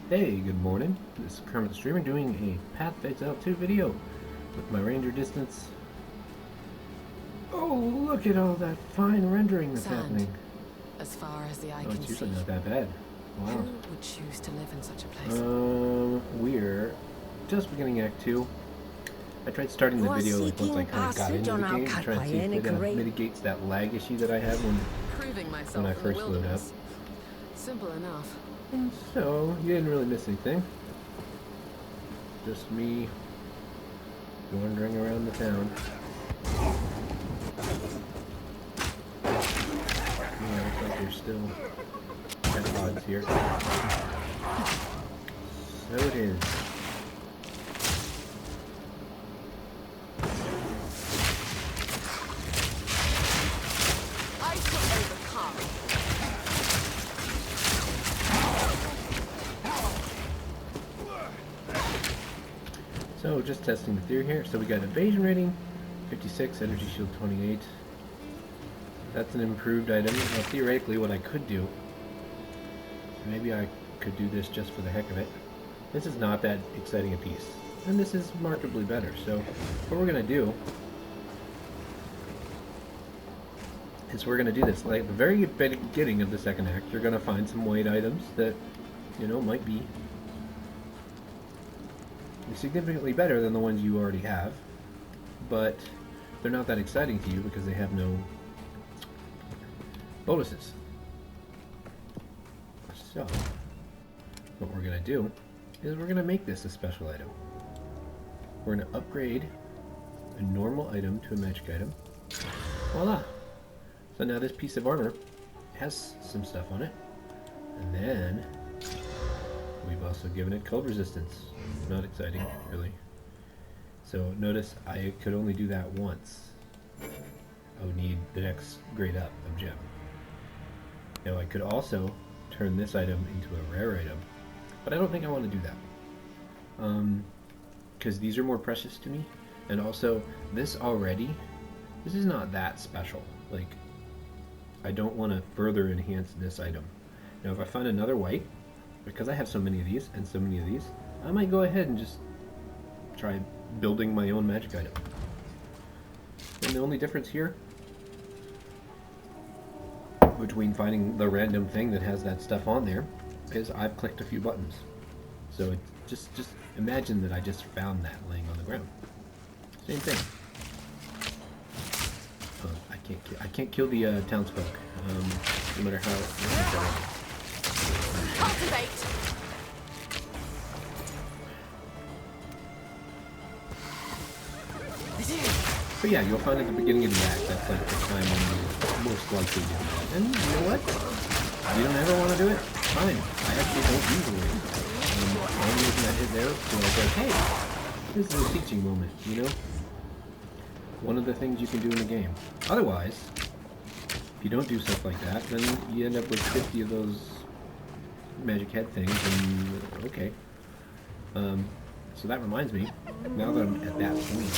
Hey, good morning. This is Kermit the Streamer doing a Path of Exile 2 video with my ranger distance. Oh, look at all that fine rendering that's happening. As far as the eye Oh, can it's usually see. not that bad. Wow. Who would choose to live in such a place? We're just beginning Act 2. I tried starting the video like once I kind of got into the game, trying to see if it mitigates that lag issue that I have when I first load up. Simple enough. And so, you didn't really miss anything. Just me wandering around the town. Yeah, looks like there's still pods here. So it is. I shall overcome. So, just testing the theory here. So we got evasion rating, 56, energy shield 28. That's an improved item. Now, theoretically, what I could do, maybe I could do this just for the heck of it. This is not that exciting a piece. And this is markedly better. So, what we're going to do is we're going to do this. Like, the very beginning of the second act, you're going to find some white items that, you know, might be significantly better than the ones you already have, but they're not that exciting to you because they have no bonuses. So, what we're going to do is we're going to make this a special item. We're going to upgrade a normal item to a magic item. Voila! So now this piece of armor has some stuff on it, and then we've also given it cold resistance. Not exciting, really. So notice I could only do that once. I would need the next grade up of gem. Now I could also turn this item into a rare item, but I don't think I want to do that. Because these are more precious to me, and also this is not that special. Like, I don't want to further enhance this item. Now if I find another white, because I have so many of these and so many of these, I might go ahead and just try building my own magic item. And the only difference here between finding the random thing that has that stuff on there is I've clicked a few buttons. So it just imagine that I just found that laying on the ground. Same thing. I can't kill the townsfolk, no matter how. Cultivate. But yeah, you'll find at the beginning of the act that's like the time when you most likely do that. And you know what? You don't ever want to do it? Fine. I actually don't usually. The only reason I did there was I was like, hey, this is a teaching moment, you know? One of the things you can do in the game. Otherwise, if you don't do stuff like that, then you end up with 50 of those magic head things, and okay. So that reminds me, now that I'm at that point,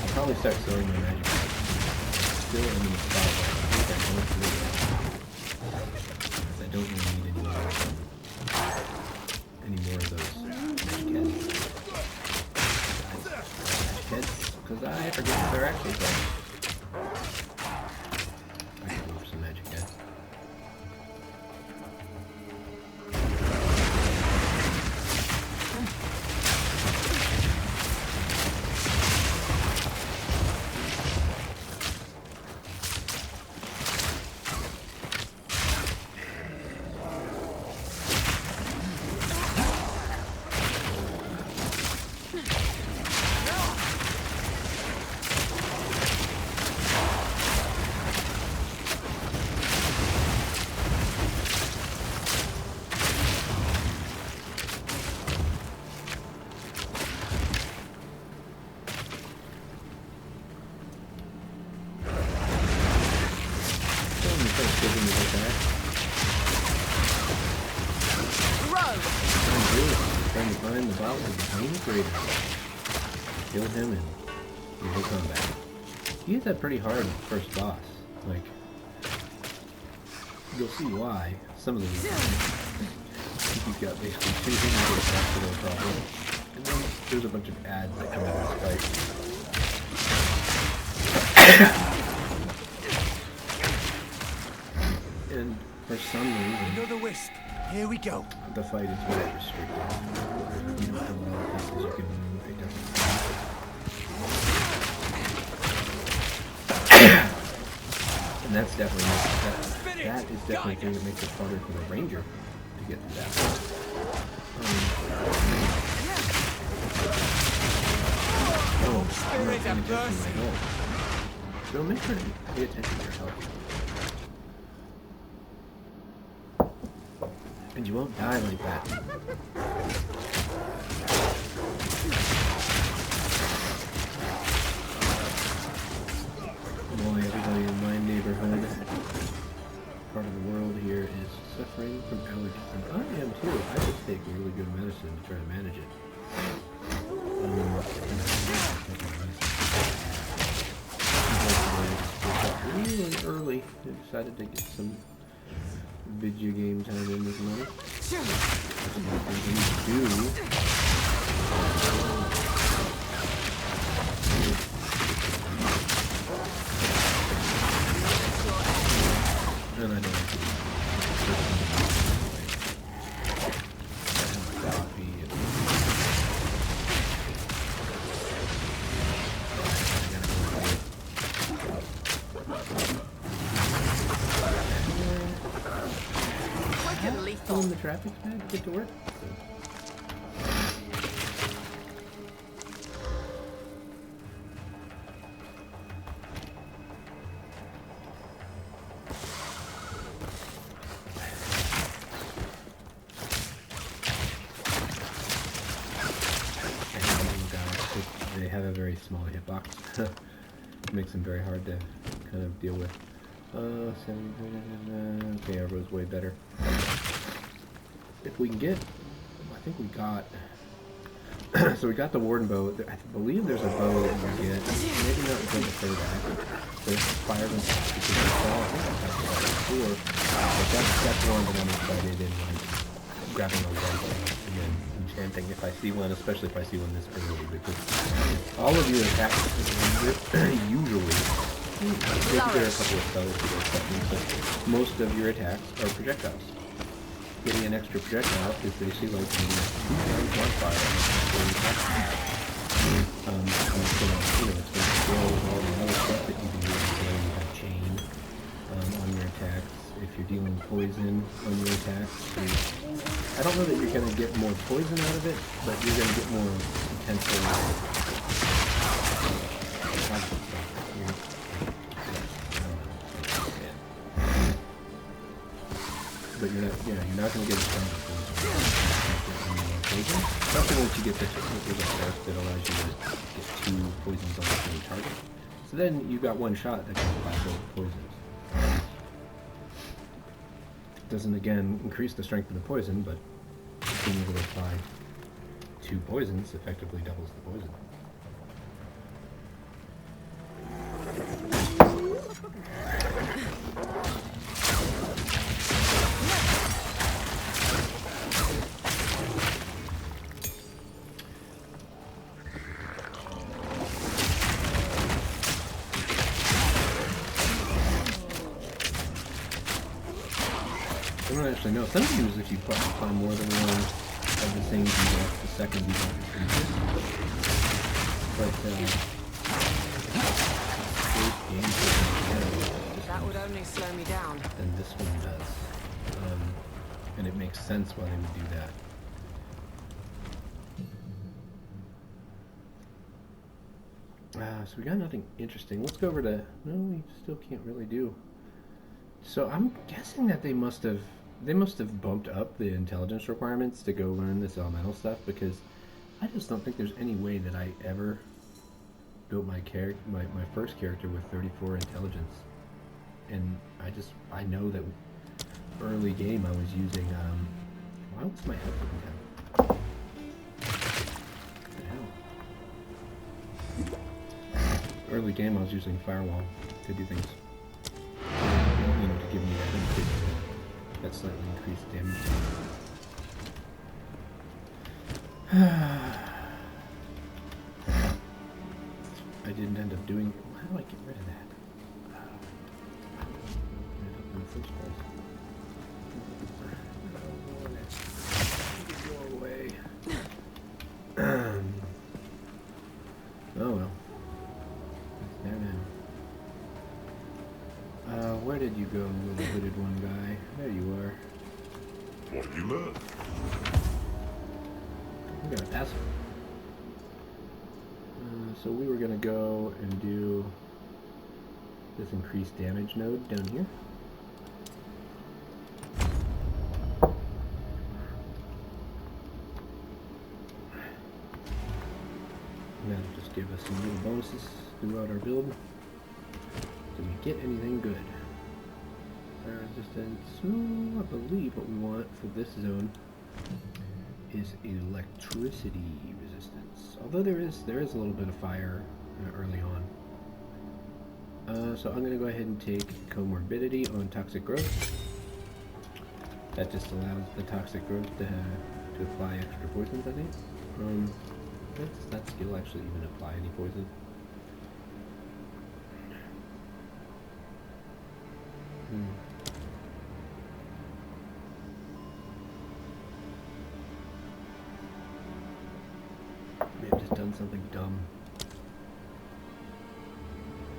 I'll probably start selling my magic heads. Still in the spot where I don't really need any more of those magic heads. Because I forget what they're actually called. I can go for some magic heads. Trying to find the bottle of the tiny greater. Kill him and he will come back. He is a pretty hard first boss. Like, you'll see why some of the reasons. think he's got basically 2 hidden attacks for no problem. And then there's a bunch of ads that come out of his fight. And for some reason, Another wisp. Here we go. the fight is very restricted. You don't have a lot of places you can move. It doesn't and that's definitely that is definitely a thing that makes it harder for the ranger to get through that. I'm not paying attention to my health. So make sure to pay attention to your health. And you won't die like that. Boy, everybody in my neighborhood, part of the world here, is suffering from allergies. And I am too. I just take really good medicine to try to manage it. Really early, I decided to get some video game time in this morning. And I don't have to do coffee and Quick and lethal. when the traffic's bad, get to work. They have a very small hitbox. Makes them very hard to kind of deal with. Okay, our row's way better. If we can get, I think we got. So we got the warden bow. I believe there's a bow that you get. Maybe not until the third act. There's fire and because you fall. I think I talked about it before. But that's one that I'm excited in, like grabbing a rifle and then enchanting if I see one, especially if I see one this early, because all of your attacks usually. Maybe there are a couple of spells to those buttons, but most of your attacks are projectiles. Getting an extra projectile is basically like getting 2 times modifier on your attack. It's going to scale with all the other stuff that you can do. So you have chain on your attacks. If you're dealing poison on your attacks, I don't know that you're going to get more poison out of it, but you're going to get more potential toxic stuff. But you're not going to get a ton of poison. Especially once you get the force that allows you to get 2 poisons on the same target. So then you've got one shot that can apply both poisons. Doesn't again increase the strength of the poison, but being able to apply 2 poisons effectively doubles the poison. I don't actually know. Sometimes if you apply more than one of the same debuff, the second debuff is pretty good. But, That would only slow me down. than this one does. And it makes sense why they would do that. So we got nothing interesting. Let's go over to... No, we still can't really do... So I'm guessing that they must have bumped up the intelligence requirements to go learn this elemental stuff, because I just don't think there's any way that I ever built my first character with 34 intelligence. And I know that early game I was using why was my health looking down? What the hell? Early game I was using firewall to do things. To give me that slightly increased damage. I didn't end up doing. How do I get rid of that? In the first place. Go away. Oh well. It's there now. Where did you go, little hooded one guy? There you are. What you learn? I'm gonna pass. So we were gonna go and do this increased damage node down here. And that'll just give us some little bonuses throughout our build. Did we get anything good? Fire resistance. I believe what we want for this zone is electricity resistance. Although there is a little bit of fire early on. So I'm going to go ahead and take comorbidity on toxic growth. That just allows the toxic growth to apply extra poisons, I think. Does that skill actually even apply any poison? May have just done something dumb.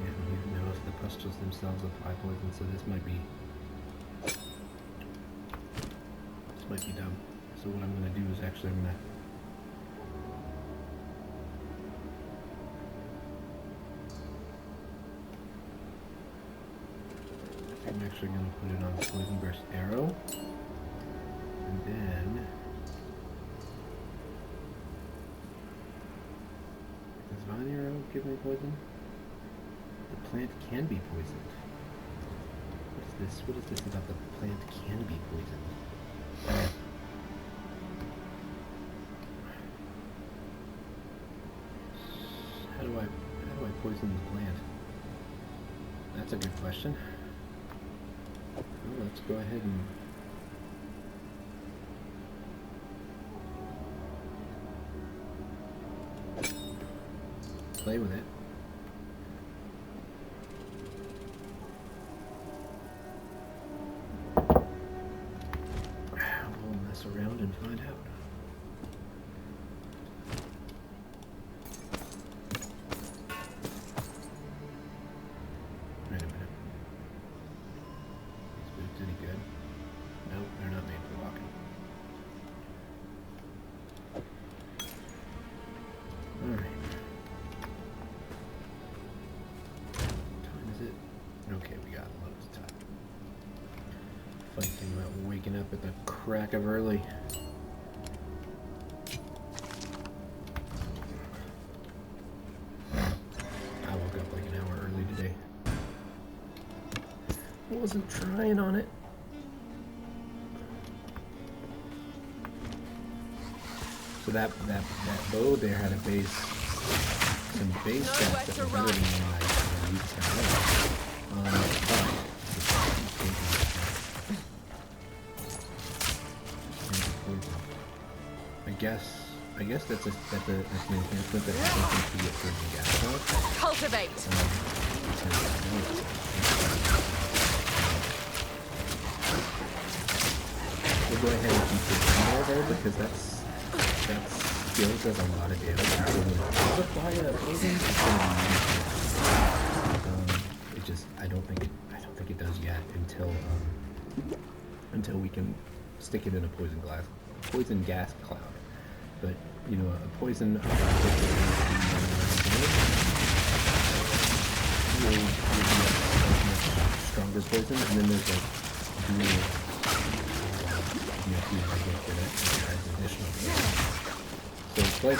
Yeah, I don't even know if the pustules themselves apply poison, so this might be dumb. So what I'm going to do is actually I'm actually going to put it on Poison Burst Arrow. And then does Vine Arrow give me poison? The plant can be poisoned. What is this? What is this about the plant can be poisoned? How do I poison the plant? That's a good question. Well, let's go ahead and play with it. We'll mess around and find out. Wait a minute. These boots any good? Nope, they're not made for walking. Alright. What time is it? Okay, we got loads of time. Funny thing about waking up at the crack of early. I woke up like an hour early today. Wasn't trying on it. So that bow there had a base, some base stats that were better than mine. I guess that's an enhancement that happens to get certain gas cloud. Cultivate. We'll go ahead and keep it more there because that skill does a lot of damage. I don't think it does yet until we can stick it in a poison gas cloud. But you know, a poison stronger poison, and then there's like dual. Additional damage. So it's like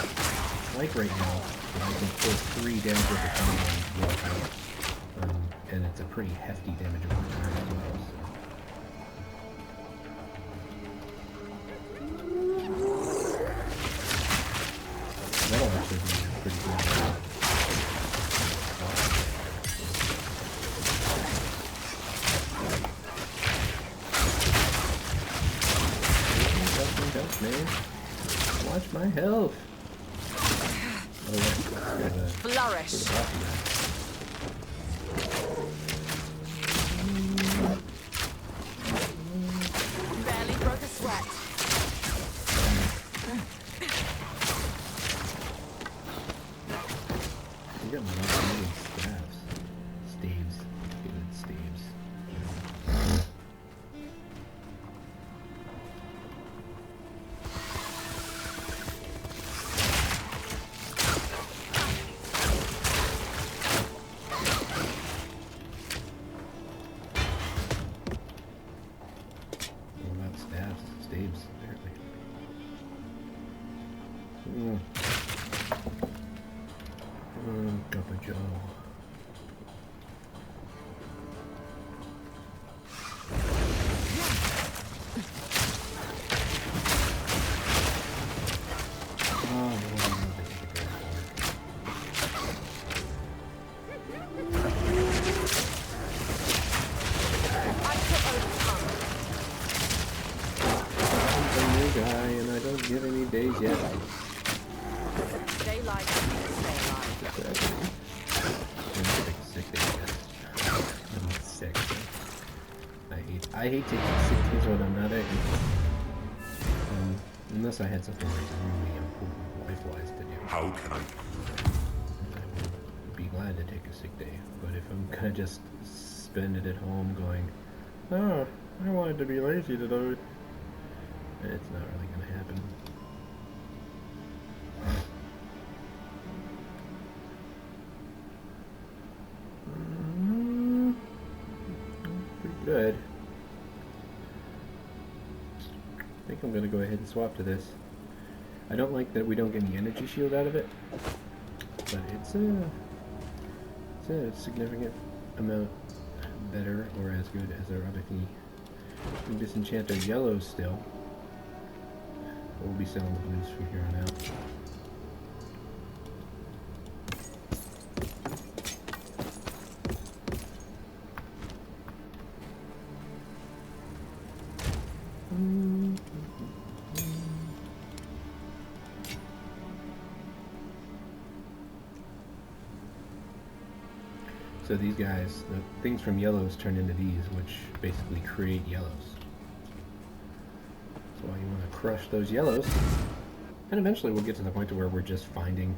right now, I can pull 3 damage at a time on one power. And it's a pretty hefty damage over time as well. So that'll actually be pretty good. Man. Watch my health. Oh, yeah. Flourish. Barely broke a sweat. You got many staves. Staves. Good staves. What about staves? Staves, apparently. Cup of Joe. I took over tongue. I'm a new guy and I don't get any days yet. Daylight, stay alive. I'm sick. I hate taking sick days when I'm not at unless I had something like really important life-wise to do. How can I? I would be glad to take a sick day. But if I'm gonna just spend it at home going, oh, I wanted to be lazy today, it's not really gonna happen. Pretty good. I think I'm gonna go ahead and swap to this. I don't like that we don't get any energy shield out of it, but it's a significant amount better or as good as our other thingy. We can disenchant our yellows still. We'll be selling the blues from here on out. So these guys, the things from yellows turn into these, which basically create yellows. That's why you want to crush those yellows. And eventually we'll get to the point to where we're just finding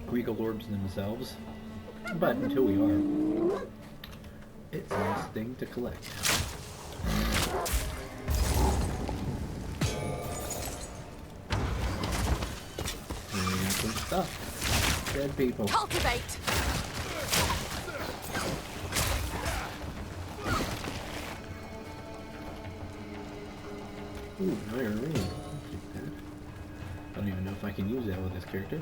regal orbs themselves. But until we are, it's a nice thing to collect. And we got some stuff. Dead people. Cultivate. Ooh, an iron ring. I'll take that. I don't even know if I can use that with this character.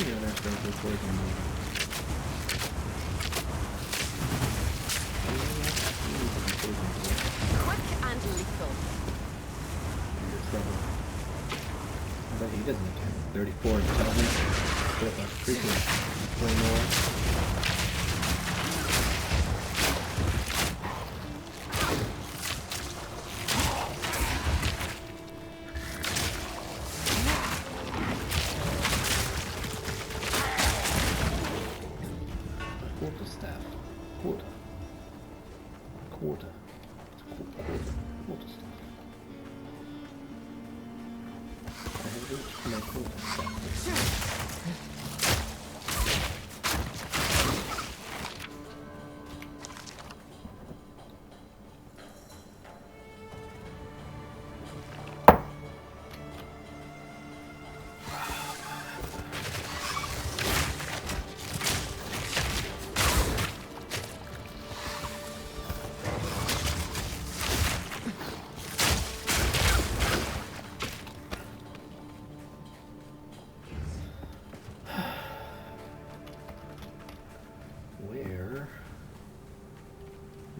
Yeah, that's right, that's poison. Quick and lethal. Trouble. I bet he doesn't have 34 intelligence. Put up a freaking claymore. Quarter staff. Quarter. Quarter. It's called quarter. Quarter staff. I have reached my quarter staff. Where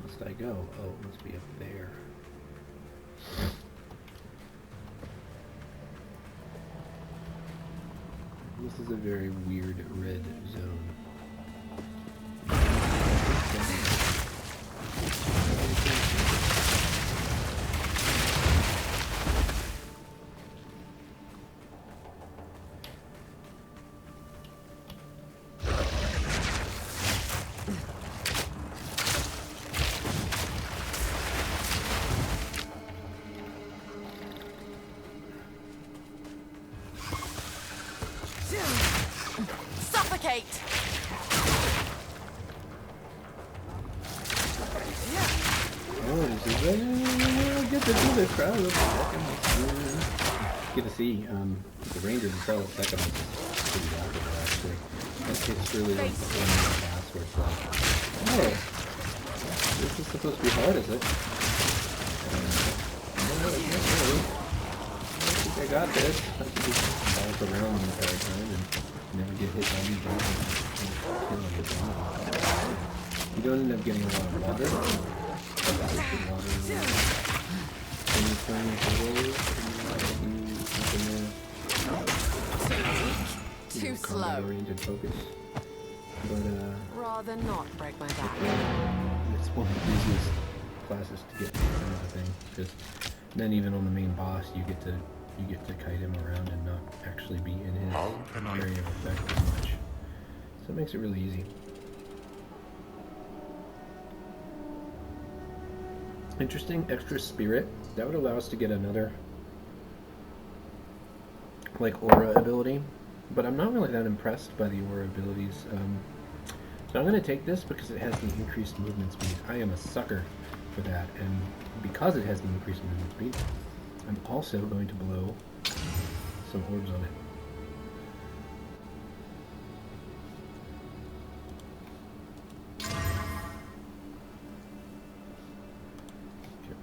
must I go? Oh, it must be up there. This is a very weird red zone. Suffocate! Oh, this is I get to do this crowd of seconds. Get to see the Rangers and Charlotte second is pretty laughable actually. It's really like one of the pass where it's like, oh, this is supposed to be hard, is it? No, it's not really. I think I got this. I should just bounce around the entire time and never get hit by these guys. You don't end up getting a lot of water. Too slow. Oriented focus. But Rather not break my back. it's one of the easiest classes to get to kind of a thing. Because then even on the main boss you get to kite him around and not actually be in his How can I- area of effect as much. So it makes it really easy. Interesting extra spirit. That would allow us to get another like aura ability, but I'm not really that impressed by the aura abilities. So I'm going to take this because it has the increased movement speed. I am a sucker for that, and because it has the increased movement speed, I'm also going to blow some orbs on it.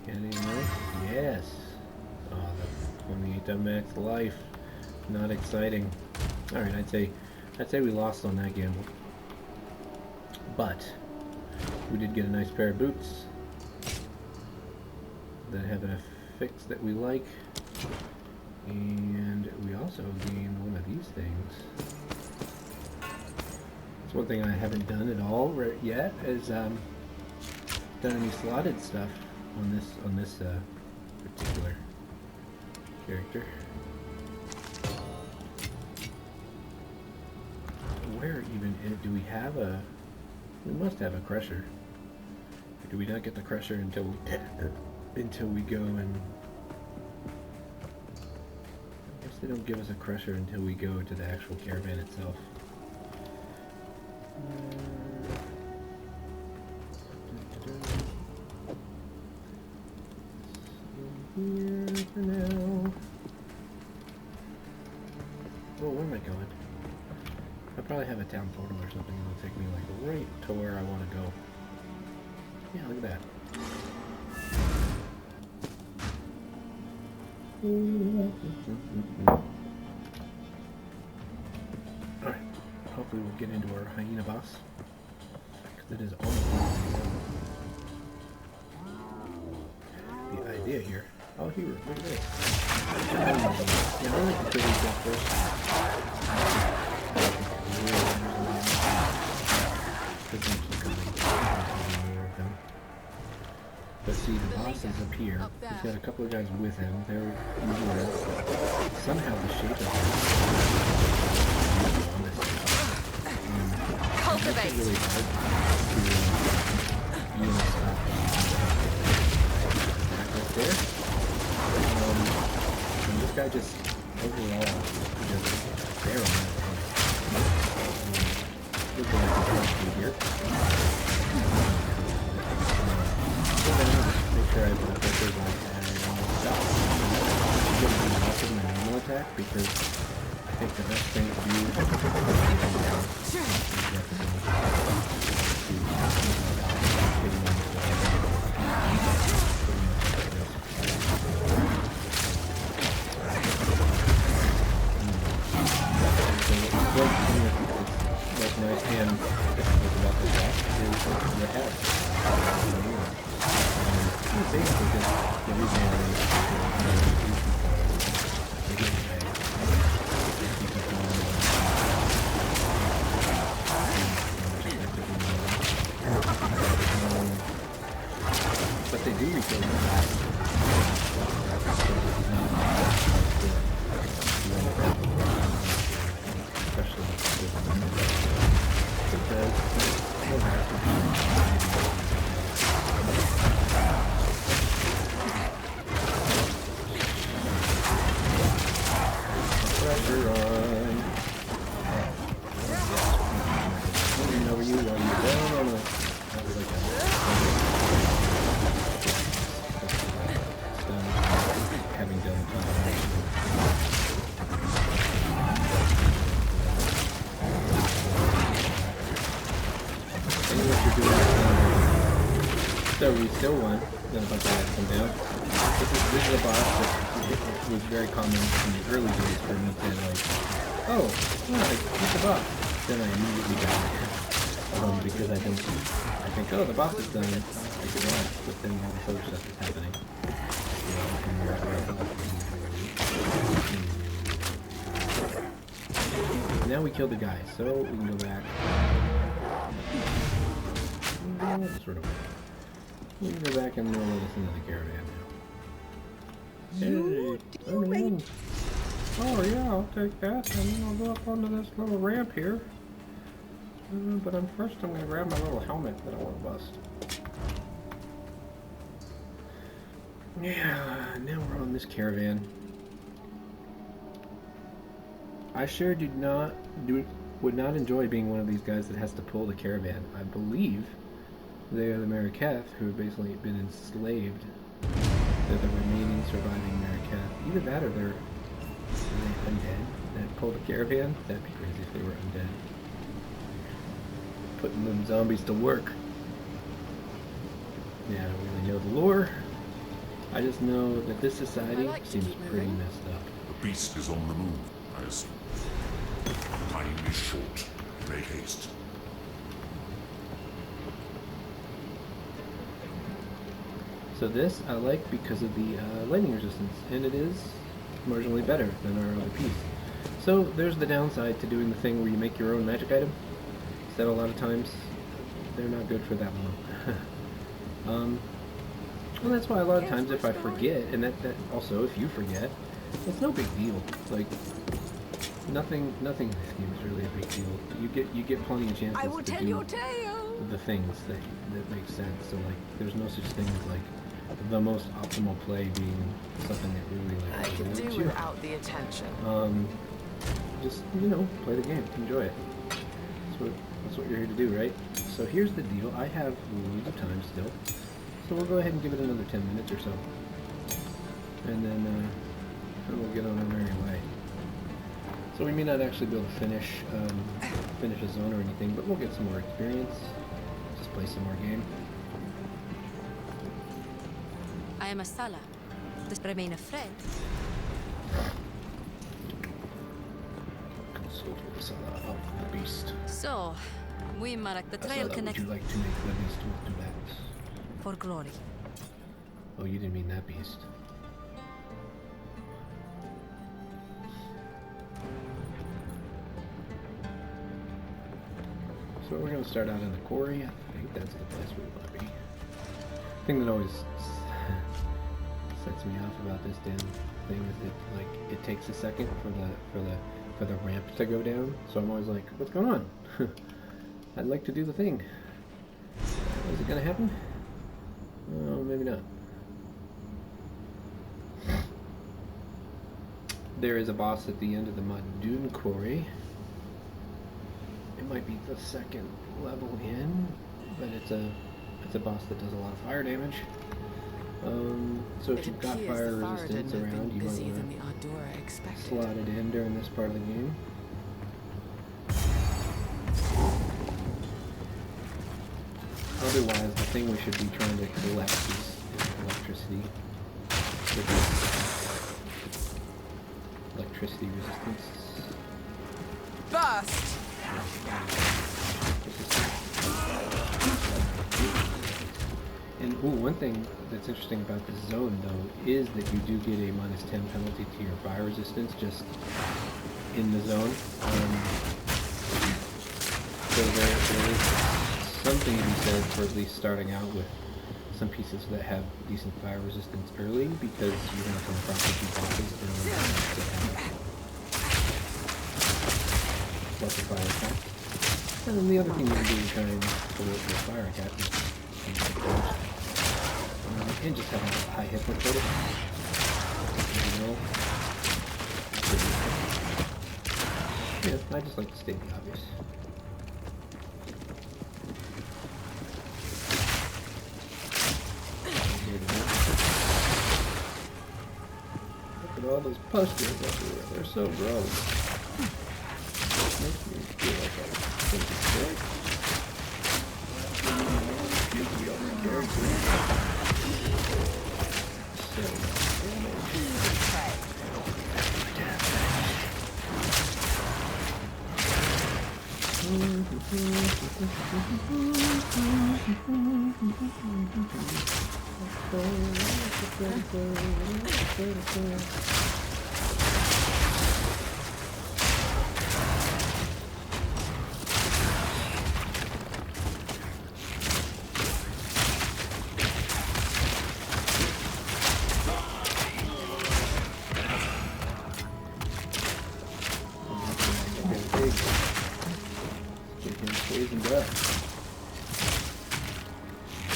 Anything else? Yes. Oh, the 28 max life. Not exciting. All right, I'd say we lost on that gamble. But we did get a nice pair of boots that have a fix that we like, and we also gained one of these things. It's one thing I haven't done at all yet is done any slotted stuff on this particular character. Where even do we have a? We must have a crusher. Or do we not get the crusher until we go and? I guess they don't give us a crusher until we go to the actual caravan itself. Here for now. Oh, where am I going? I probably have a town portal or something that'll take me like right to where I want to go. Yeah, look at that. Alright, hopefully we'll get into our hyena boss. Because it is almost the idea here. Oh, here, look at this. Yeah, I like to kill these guys first. But see, the boss is up here. He's got a couple of guys with him. They're usually somehow the shape of Cultivate. really hard to use stuff right there. And this guy just overall just barrel here. Make sure I put up this on my normal attack because I think the best thing to do like nice hand about the head. basically just the reason why they get paid. But they do refill the back. Especially because pressure on. Over you while you're down on a having done and what you're doing so we still won, then a bunch of guys come down. This is a boss that was very common in the early days for me to like, oh, yeah, beat the boss. Then I immediately die. Because I think, oh, the boss is done, I can relax, but then all this other stuff is happening. Now we killed the guy, so we can go back. Sort of. We can go back and we'll let us into the caravan now. Hey, oh yeah, I'll take that, and then I'll go up onto this little ramp here. But first I'm going to grab my little helmet that I want to bust. Yeah, now we're on this caravan. I sure would not enjoy being one of these guys that has to pull the caravan. I believe they are the Mariketh who have basically been enslaved. They're the remaining surviving Mariketh. Either that or they're undead that pull the caravan. That'd be crazy if they were undead. Putting them zombies to work. Yeah, I don't really know the lore. I just know that this society seems pretty messed up. The beast is on the move, I assume. Time is short. Make haste. So this I like because of the lightning resistance, and it is marginally better than our other piece. So there's the downside to doing the thing where you make your own magic item. Is that a lot of times they're not good for that long. Well, that's why a lot of times if I forget, and that also if you forget, it's no big deal. Like nothing in this game is really a big deal. You get plenty of chances to do the things that make sense. So like there's no such thing as like the most optimal play being something that really like I could do without the attention. Just play the game, enjoy it. That's what you're here to do, right? So here's the deal. I have loads of time still. So we'll go ahead and give it another 10 minutes or so. And then we'll get on our merry way. So we may not actually be able to finish a zone or anything, but we'll get some more experience. Just play some more game. I am a Sala. Does remain a friend? Consult with Salah of the Beast. So, we mark the trail Salah, connect would you like to make the Beast with two backs? for glory. Oh, you didn't mean that beast. So we're going to start out in the quarry. I think that's the place we want to be. The thing that always sets me off about this damn thing is it takes a second for the ramp to go down. So I'm always like, what's going on? I'd like to do the thing. Is it going to happen? Oh, maybe not. There is a boss at the end of the Mud Dune Quarry. It might be the second level in, but it's a boss that does a lot of fire damage. So if you've got fire resistance around, you might want to slot it in during this part of the game. Otherwise, the thing we should be trying to collect is electricity. Electricity resistance. Burst! And Ooh, one thing that's interesting about this zone, though, is that you do get a -10 penalty to your fire resistance just in the zone. So there is something to be said for at least starting out with some pieces that have decent fire resistance early, because you're going to come across a few bosses early that have plus a fire attack. And then the other thing you can do is try and avoid the fire attack. And just have a high hit point total. Yeah, I just like to state the obvious. Look at all those posters everywhere. They're so gross. Makes me feel like I think it's good. Gives me all my characters. So poisoned up.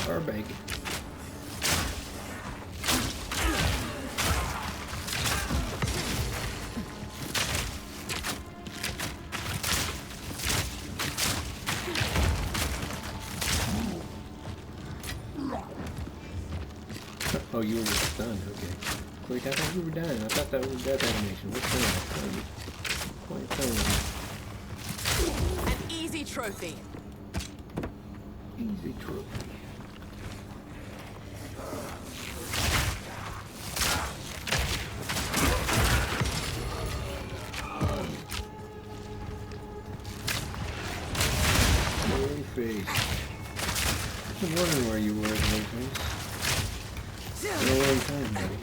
Or bacon. Oh, you were stunned, okay. Quick, I thought you were dying. I thought that was death animation. What's going on? An easy trophy. Easy trophy. Your face. I've been wondering where you were in those things. Been a long time, buddy.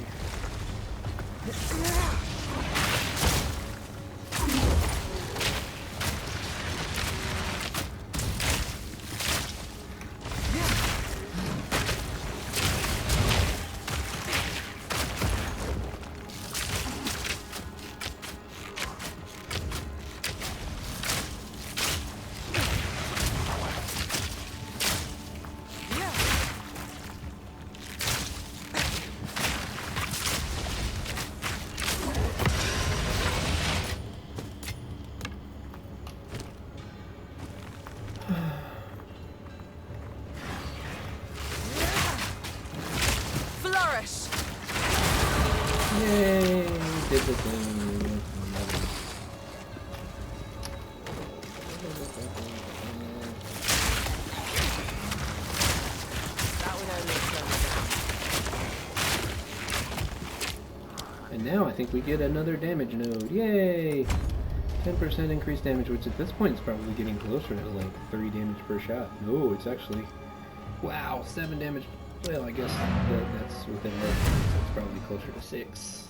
Flourish. Yay! Did the thing. That would only slow me down. And now I think we get another damage node. Yay! 10% increased damage, which at this point is probably getting closer to like 3 damage per shot. No, it's actually... Wow, 7 damage. Well, I guess that's within range. So it's probably closer to 6.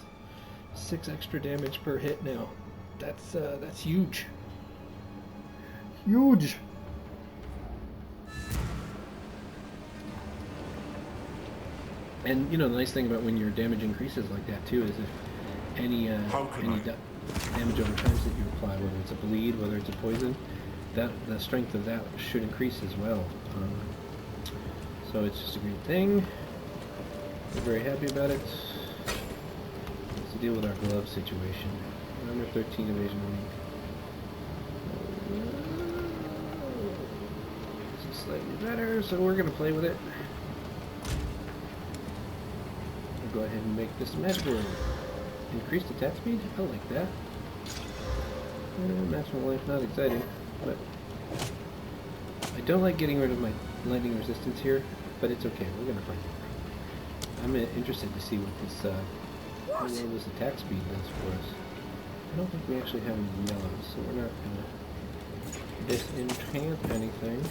6 extra damage per hit now. That's huge. Huge! And, you know, the nice thing about when your damage increases like that, too, is if any damage over times that you apply, whether it's a bleed, whether it's a poison, the strength of that should increase as well. So it's just a great thing. We're very happy about it. Let's deal with our glove situation. Number 13 evasion. This is slightly better, so we're going to play with it. We'll go ahead and make this magical. Increased attack speed? I like that. Maximum life, not exciting, but I don't like getting rid of my lightning resistance here, but it's okay. We're gonna find it. I'm interested to see what this attack speed does for us. I don't think we actually have any yellows, so we're not gonna disenchant anything.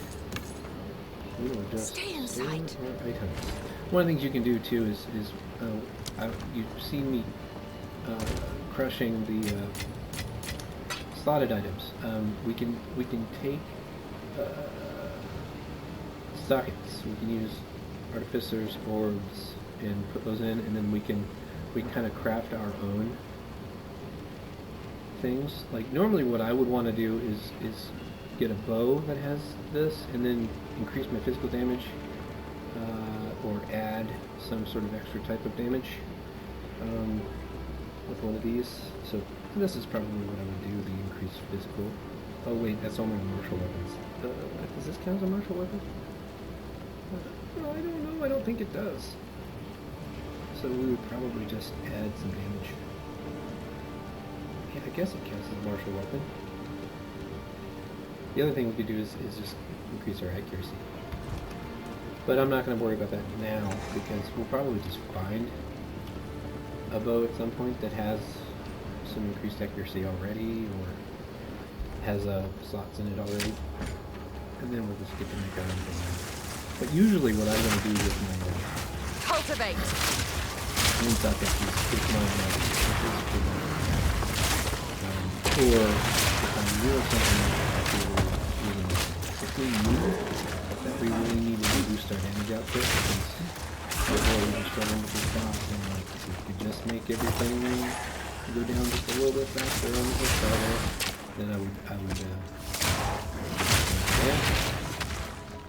we will just Stay in sight. our items. One of the things you can do too is you've seen me crushing the slotted items. We can take sockets. We can use artificers, orbs, and put those in, and then we can kind of craft our own things. Like normally, what I would want to do is get a bow that has this, and then increase my physical damage, or add some sort of extra type of damage with one of these. So this is probably what I would do, the increased physical. Oh wait, that's only martial weapons. Does this count as a martial weapon? No, I don't know. I don't think it does. So we would probably just add some damage. Yeah, I guess it counts as a martial weapon. The other thing we could do is just increase our accuracy. But I'm not going to worry about that now, because we'll probably just find a bow at some point that has some increased accuracy already, or has slots in it already. And then we'll just get to make our own thing. But usually what I'm going to do with my Cultivate. main sockets is my physical damage. Or if I'm real something if we knew that we really needed to boost our damage output, because before we were struggling with this boss, and like if we could just make everything go down just a little bit faster on the starter, then I would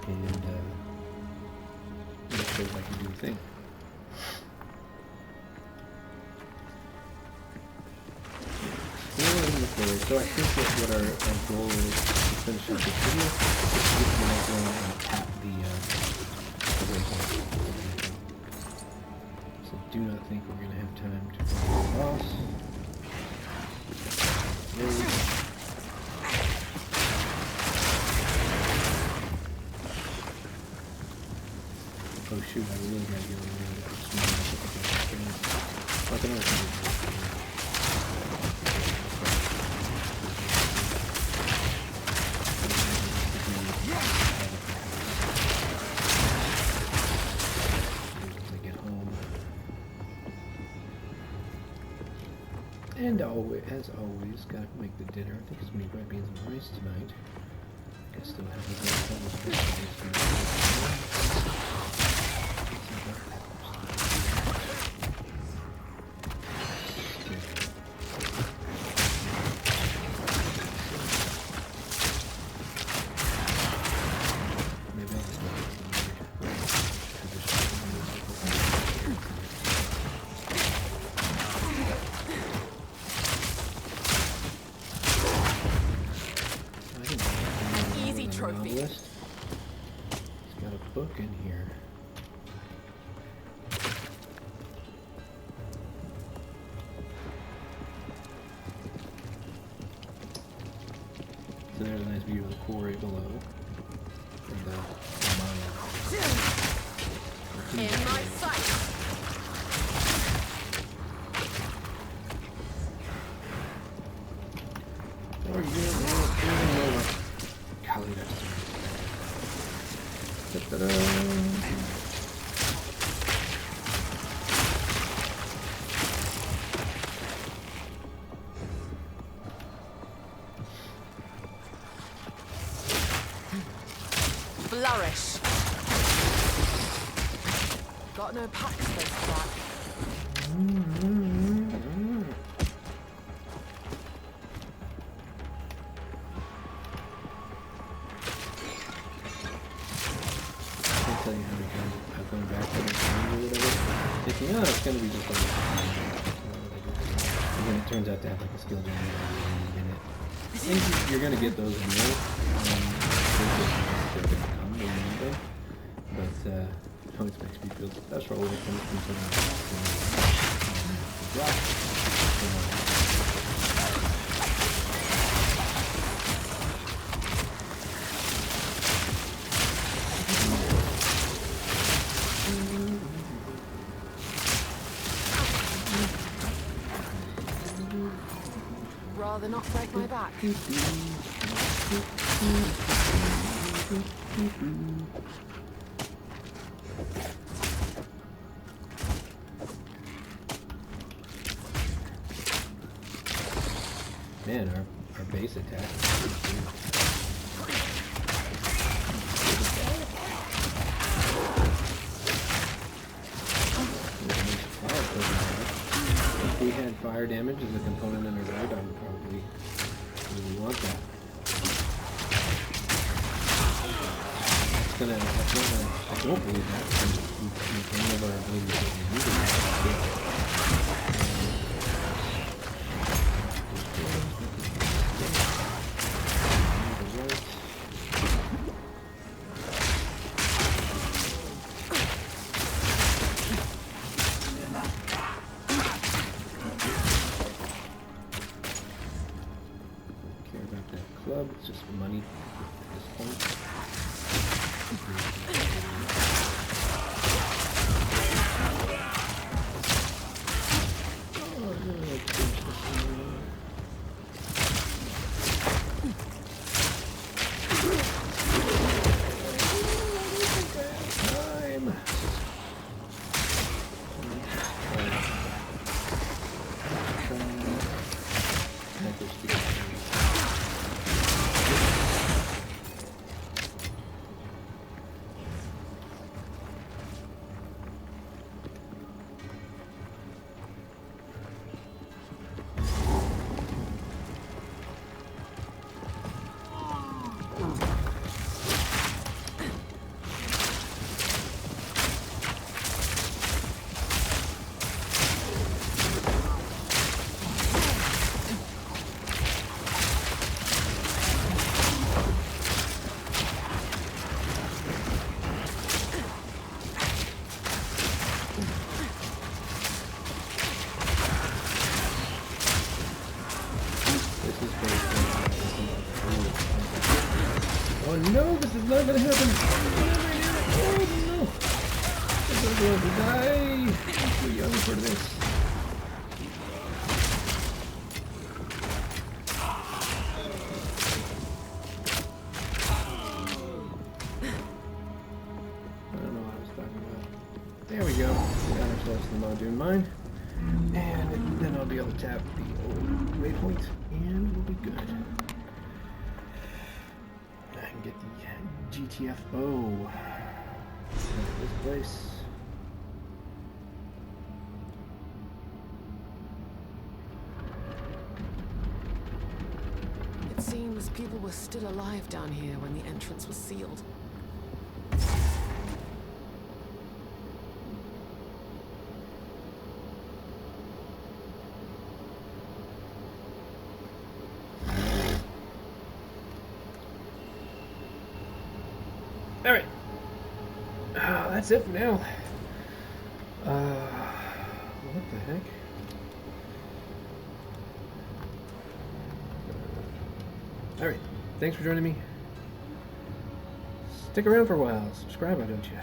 and make sure I can do the thing. So I think that what our goal is to finish up this video is to get to the next one and tap the waypoint. So do not think we're going to have time to find the boss. There we go. Oh shoot, I really gotta get over there. Like another thing. And always, as always, gotta make the dinner. I think it's gonna be red beans and rice tonight. I still have a good Trophy. It's got a book in here. So there's a nice view of the quarry below. And the mine. In my sight. There you go. Golly, that's ta-da. Flourish. Got no pack space for that. Tell you how many times I've gone back to the game or whatever, thinking, oh, it's going to be just like and then it turns out to have like a skill generator in it. And you're going to get those anyway. They're going to come when you need them. But it always makes me feel special when it comes from something like Rather not break my back. Man, our base attack. If we had fire damage as a component in our guard, I would probably really want that. I don't believe that. Any of our abilities that we use care about that club. It's just money at this point. Oh no, this is not gonna happen! Oh no! I'm going to die! I'm too young for this. I don't know what I was talking about. There we go. We got ourselves the Muldoon Mine. And then I'll be able to tap the old waypoint and we'll be good. I can get the GTF bow. Look at this place. It seems people were still alive down here when the entrance was sealed. Alright. That's it for now. What the heck? Alright. Thanks for joining me. Stick around for a while. Subscribe, why don't you?